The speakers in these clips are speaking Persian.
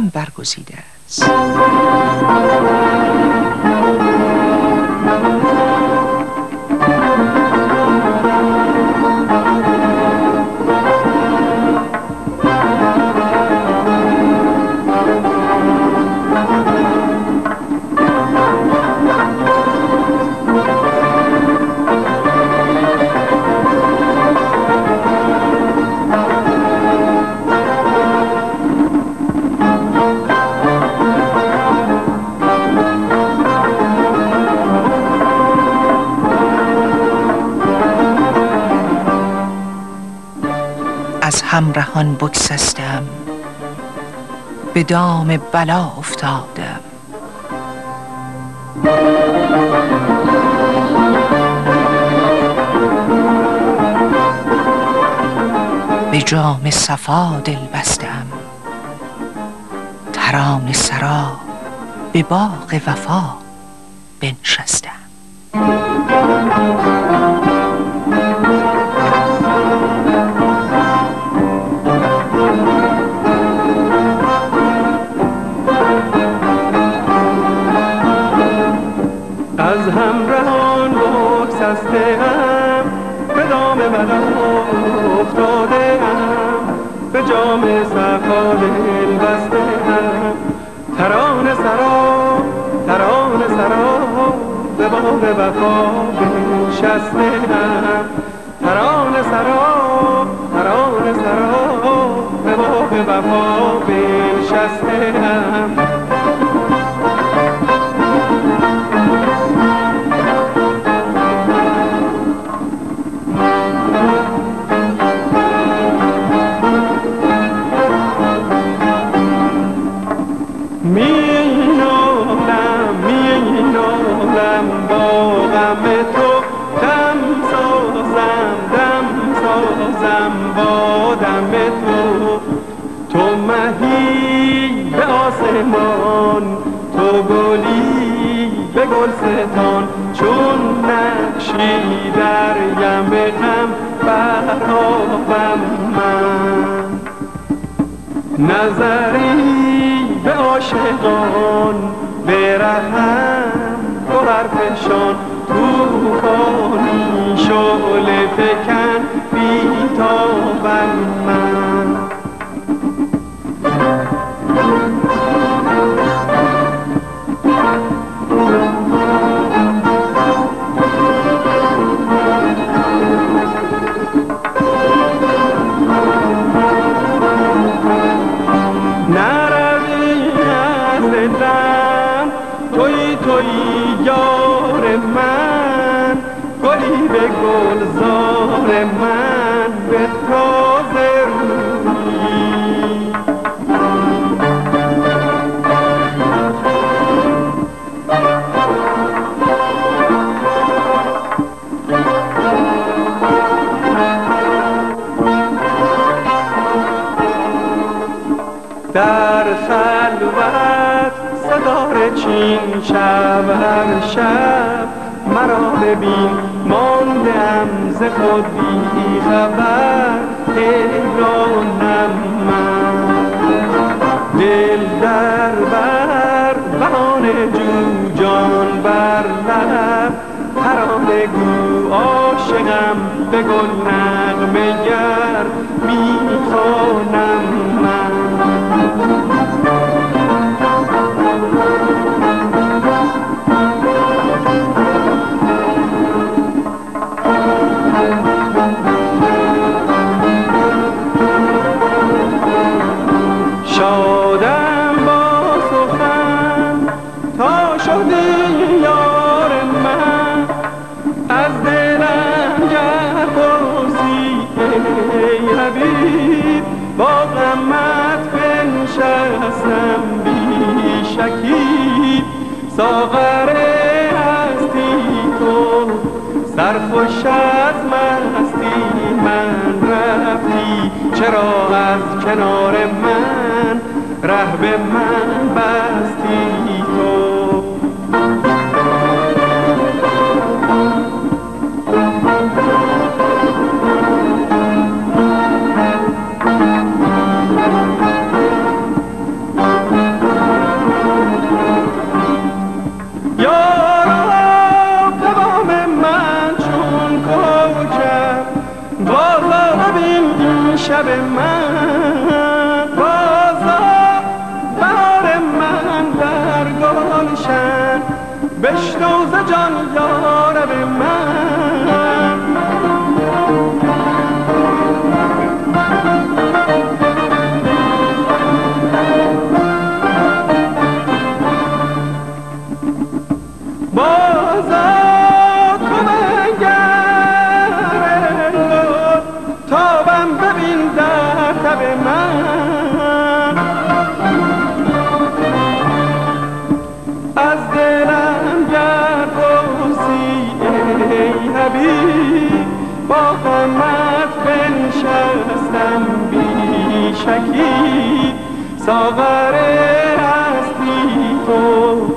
هم برگزیده است. از همرهان بگسستم، به دام بلا افتادم. به جام صفا دل بستم، ترانه سرا به باغ وفا بنشستم. از همراهان بگسسته‌ام، به دام بلا افتاده‌ام. به جام صفا دل بسته‌ام، ترانه سرا به باغ وفا بنشسته‌ام. ترانه سرا به باغ وفا بنشسته‌ام. مینالم با غم تو، دم سازم با دم تو. تو مهی به آسمان، تو گلی به گلستان. چون نقشی در یم غم برآبم من. نظری به عاشقان برهم گوهر فشان. توفانی شعله فکن بیتابم من. تویی یار من، گلی به گلزار من، به تازه رویی. در خلوت صدار چین شب هر شب مرا ببین. ماندم ز خود بی خبر، حیرانم من. دل در بر بهانه جو، جان بر لب ترانه گو. عاشقم به گل نغمه گر میخوانم من. شادم با سخن تا شدی یار من. از دلم گر پرسی ای حبیب، با غمت بنشستم بی شکیب. ساغر هستی تو سرخوش از مستی من رفتی. چرا از کنار من ره به من بستی تو؟ شب من بازا بهار من در گلشن بشنو ز جان یارب من بازا تو بنگر تابم ببین در تب من از دلم گر پرسی ای حبیب با غمت بنشستم بی شکی ساغر هستی تو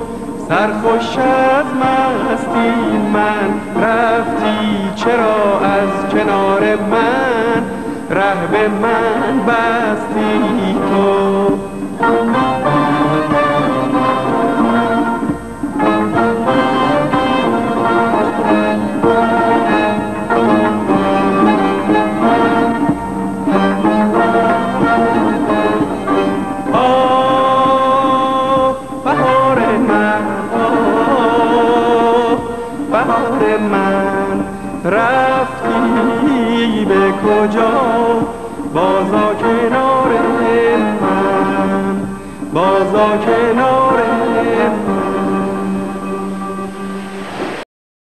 سرخوش از مستی من رفتی چرا از کنار من ره به من بستی تو بهار من رفتی به کجا بازا کنار من بازا کنار من